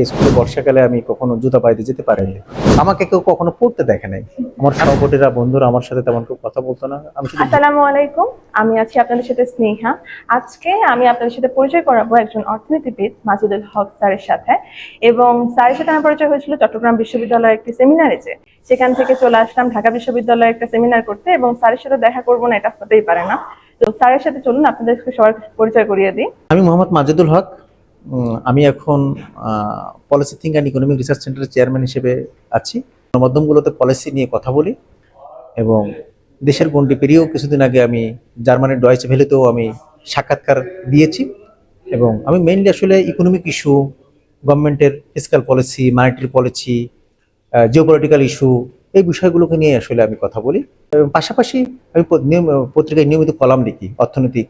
স্কুলে বর্ষাকালে আমি কখনো জুতা পাইতে যেতে পারিনি। আমাকে কেউ কখনো পড়তে দেখে নাই। আমার সহপাঠীরা, বন্ধুরা আমার সাথে তেমন কেউ কথা বলতো না। আমি শুধু আসসালামু আলাইকুম। আমি আছি আপনাদের সাথে স্নেহা। আজকে আমি আপনাদের সাথে পরিচয় করাবো একজন অর্থনীতিবিদ মাজিদুল হক স্যারের সাথে। এবং স্যারের সাথে আমার পরিচয় হয়েছিল চট্টগ্রাম বিশ্ববিদ্যালয়ের একটি সেমিনারে, যে সেখান থেকে চলে আসলাম ঢাকা বিশ্ববিদ্যালয়ে একটা সেমিনার করতে, এবং স্যারের সাথে দেখা করবো না এটা হতেই পারে না। তো স্যারের সাথে চলুন আপনাদেরকে সবার পরিচয় করিয়ে দিই। আমি মোহাম্মদ মাজিদুল হক। আমি এখন policy think and economic research সেন্টারের চেয়ারম্যান হিসেবে আছি। গণমাধ্যমগুলোতে পলিসি নিয়ে কথা বলি এবং দেশের গণ্ডি পেরিয়েও কিছুদিন আগে আমি জার্মানির ডয়েচে ভেলেতেও আমি সাক্ষাৎকার দিয়েছি। এবং আমি মেইনলি আসলে ইকোনমিক ইস্যু, গভর্নমেন্টের fiscal policy, monetary policy, geopolitical issue, এই বিষয়গুলোকে নিয়ে আসলে আমি কথা বলি। এবং পাশাপাশি আমি পত্রিকায় নিয়মিত কলাম লিখি, অর্থনৈতিক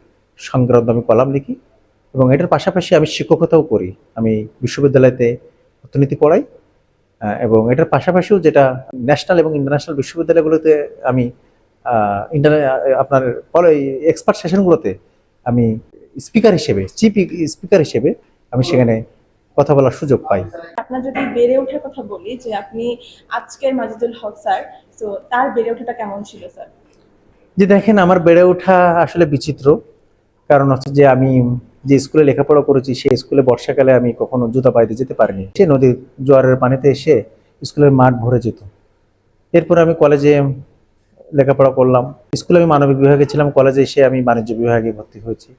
সংক্রান্ত আমি কলাম লিখি। এবং এটার পাশাপাশি আমি শিক্ষকতাও করি। আমি বিশ্ববিদ্যালয়তে অর্থনীতি পড়াই। এবং এটার পাশাপাশিও যেটা ন্যাশনাল এবং ইন্টারন্যাশনাল বিশ্ববিদ্যালয়গুলোতে আমি আপনার এক্সপার্ট সেশনগুলোতে আমি স্পিকার হিসেবে, চিফ স্পিকার হিসেবে আমি সেখানে কথা বলার সুযোগ পাই। আপনার যদি বেড়ে ওঠার কথা বলি, যে আপনি আজকের মাজিদুল হক স্যার, তো তার বেড়ে ওঠাটা কেমন ছিল স্যার? যে দেখেন, আমার বেড়ে ওঠা আসলে বিচিত্র। কারণ হচ্ছে যে আমি যে স্কুলে লেখাপড়া করেছি সেই স্কুলে বর্ষাকালে আমি কখনো জুতা পাইতে যেতে পারিনি। সে নদীর জোয়ারের পানিতে এসে স্কুলের মাঠ ভরে যেত। এরপর আমি কলেজে লেখাপড়া করলাম। স্কুলে আমি মানবিক বিভাগে ছিলাম, কলেজে এসে আমি বাণিজ্য বিভাগে ভর্তি হয়েছি।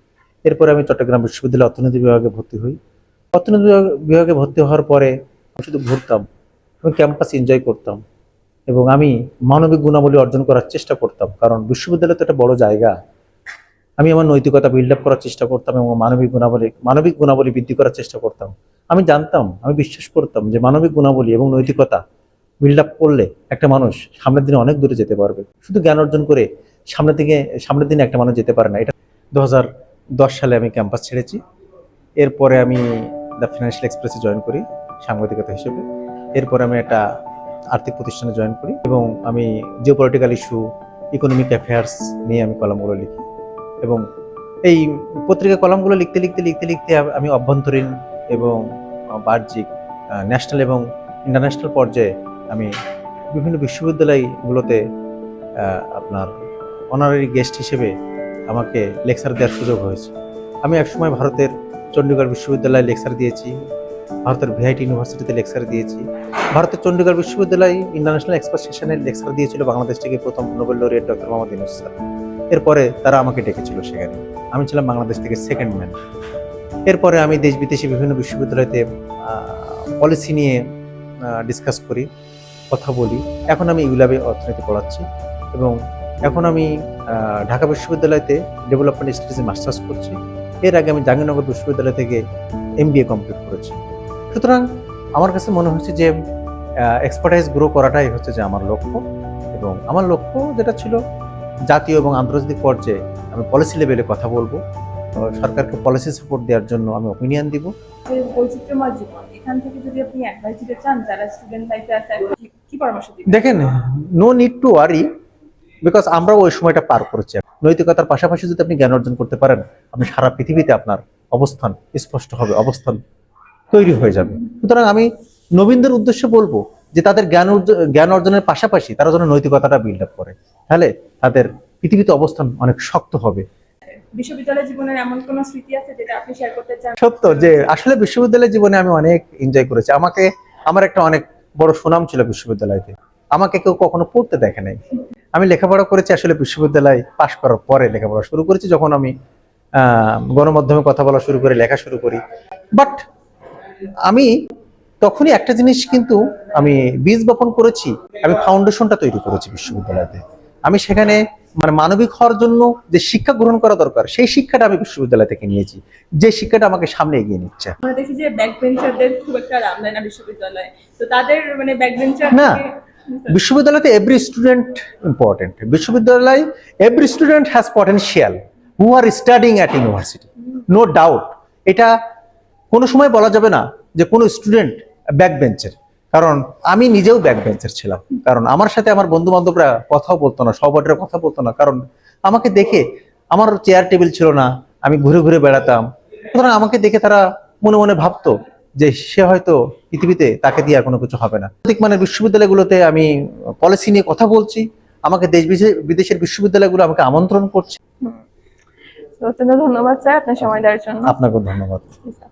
এরপরে আমি চট্টগ্রাম বিশ্ববিদ্যালয়ে অর্থনীতি বিভাগে ভর্তি হই। অর্থনীতি বিভাগে ভর্তি হওয়ার পরে আমি শুধু ঘুরতাম এবং ক্যাম্পাস এনজয় করতাম। এবং আমি মানবিক গুণাবলী অর্জন করার চেষ্টা করতাম, কারণ বিশ্ববিদ্যালয় তো একটা বড় জায়গা। আমি আমার নৈতিকতা বিল্ড আপ করার চেষ্টা করতাম এবং মানবিক গুণাবলী বৃদ্ধি করার চেষ্টা করতাম। আমি জানতাম, আমি বিশ্বাস করতাম যে মানবিক গুণাবলী এবং নৈতিকতা বিল্ড আপ করলে একটা মানুষ সামনের দিনে অনেক দূরে যেতে পারবে। শুধু জ্ঞান অর্জন করে সামনের দিনে একটা মানুষ যেতে পারে না। এটা 2010 সালে আমি ক্যাম্পাস ছেড়েছি। এরপরে আমি দ্য ফিনান্সিয়াল এক্সপ্রেসে জয়েন করি সাংবাদিকতা হিসেবে। এরপরে আমি একটা আর্থিক প্রতিষ্ঠানে জয়েন করি এবং আমি জিওপলিটিক্যাল ইস্যু, ইকোনমিক অ্যাফেয়ার্স নিয়ে আমি কলামগুলো লিখি। এবং এই পত্রিকা কলামগুলো লিখতে আমি অভ্যন্তরীণ এবং বাহ্যিক, ন্যাশনাল এবং ইন্টারন্যাশনাল পর্যায়ে আমি বিভিন্ন বিশ্ববিদ্যালয়গুলোতে আপনার অনারারি গেস্ট হিসেবে আমাকে লেকচার দেওয়ার সুযোগ হয়েছে। আমি একসময় ভারতের চণ্ডীগড় বিশ্ববিদ্যালয়ে লেকচার দিয়েছি, ভারতের ভিআইটি ইউনিভার্সিটিতে লেকচার দিয়েছি। ভারতের চণ্ডীগড় বিশ্ববিদ্যালয় ইন্টারন্যাশনাল এক্সপার্ট সেশনে লেকচার দিয়েছিল বাংলাদেশ থেকে প্রথম Nobel laureate doctor Mohammad Yunus sir. এরপরে তারা আমাকে ডেকেছিল সেখানে। আমি ছিলাম বাংলাদেশ থেকে সেকেন্ড ম্যান। এরপরে আমি দেশ বিদেশি বিভিন্ন বিশ্ববিদ্যালয়তে পলিসি নিয়ে ডিসকাস করি, কথা বলি। এখন আমি ইউল্যাবে অর্থনীতি পড়াচ্ছি এবং এখন আমি ঢাকা বিশ্ববিদ্যালয়তে ডেভেলপমেন্ট স্টাডিজে মাস্টার্স করছি। এর আগে আমি জাহাঙ্গীরনগর বিশ্ববিদ্যালয় থেকে MBA কমপ্লিট করেছি। সুতরাং আমার কাছে মনে হচ্ছে যে এক্সপার্টাইজ গ্রো করাটাই হচ্ছে যে আমার লক্ষ্য। এবং আমার লক্ষ্য যেটা ছিল, জাতীয় এবং আন্তর্জাতিক পর্যায়ে আমি পলিসি লেভেলে কথা বলবো, সরকারকে পলিসি সাপোর্ট দেওয়ার জন্য আমি অপিনিয়ন দিব। যে বৈচিত্র্যময় জীবন, এখান থেকে যদি আপনি অ্যাডভাইস দিতে চান যারা স্টুডেন্ট লাইফে আছে, কি পরামর্শ দিবেন? দেখেন, no need to worry, because আমরাও ওই সময়টা পার করেছি। নৈতিকতার পাশাপাশি যদি আপনি জ্ঞান অর্জন করতে পারেন, আপনি সারা পৃথিবীতে আপনার অবস্থান স্পষ্ট হবে, অবস্থান তৈরি হয়ে যাবে। সুতরাং আমি নবীনদের উদ্দেশ্যে বলবো যে তাদের জ্ঞান অর্জনের পাশাপাশি তারা যেন নৈতিকতাটা বিল্ড আপ করে, তাহলে তাদের পৃথিবীতে অবস্থান অনেক শক্ত হবে। বিশ্ববিদ্যালয় জীবনের এমন কোনো স্মৃতি আছে যেটা আপনি শেয়ার করতে চান? সত্য যে আসলে বিশ্ববিদ্যালয় জীবনে আমি অনেক এনজয় করেছি। আমার একটা অনেক বড় সুনাম ছিল বিশ্ববিদ্যালয়তে। আমাকে কেউ কখনো পড়তে দেখে নাই। আমি লেখাপড়া করেছি আসলে বিশ্ববিদ্যালয় পাশ করার পরে লেখাপড়া শুরু করেছি, যখন আমি গণমাধ্যমে কথা বলা শুরু করি, লেখা শুরু করি। বাট আমি তখনই একটা জিনিস কিন্তু আমি বীজ বপন করেছি, আমি ফাউন্ডেশনটা তৈরি করেছি বিশ্ববিদ্যালয়তে। আমি সেখানে মানবিক হওয়ার জন্য যে শিক্ষা গ্রহণ করা দরকার, সেই শিক্ষাটা আমি বিশ্ববিদ্যালয় থেকে নিয়েছি, যে শিক্ষাটা আমাকে সামনে এগিয়ে নিচ্ছে। আমরা দেখি যে ব্যাক বেঞ্চারদের খুব একটা নাম দেয় না বিশ্ববিদ্যালয়ে, তো তাদের ব্যাক বেঞ্চার না, বিশ্ববিদ্যালয়তে এভরি স্টুডেন্ট ইম্পর্টেন্ট। বিশ্ববিদ্যালয় every student has potential who are studying at university, no doubt. এটা কোনো সময় বলা যাবে না যে কোনো স্টুডেন্ট ব্যাক বেঞ্চের, কারণ আমি নিজেও ব্যাক বেঞ্চের ছিলাম। কারণ আমার সাথে আমার বন্ধু বান্ধবরা কথাও বলতো না, সহপাঠীরা কথা বলতো না, কারণ আমাকে দেখে আমার চেয়ার টেবিল ছিল না, আমি ঘুরে ঘুরে বেড়াতাম। সুতরাং আমাকে দেখে তারা মনে মনে ভাবতো যে সে হয়তো পৃথিবীতে তাকে দিয়ে আর কোনো কিছু হবে না। আন্তর্জাতিক মানের বিশ্ববিদ্যালয়গুলোতে আমি পলিসি নিয়ে কথা বলছি, আমাকে দেশ বিদেশের বিশ্ববিদ্যালয়গুলো আমাকে আমন্ত্রণ করছে। অত্যন্ত ধন্যবাদ স্যার আপনার সময় দেওয়ার জন্য। আপনাকেও ধন্যবাদ। জি, স্যার।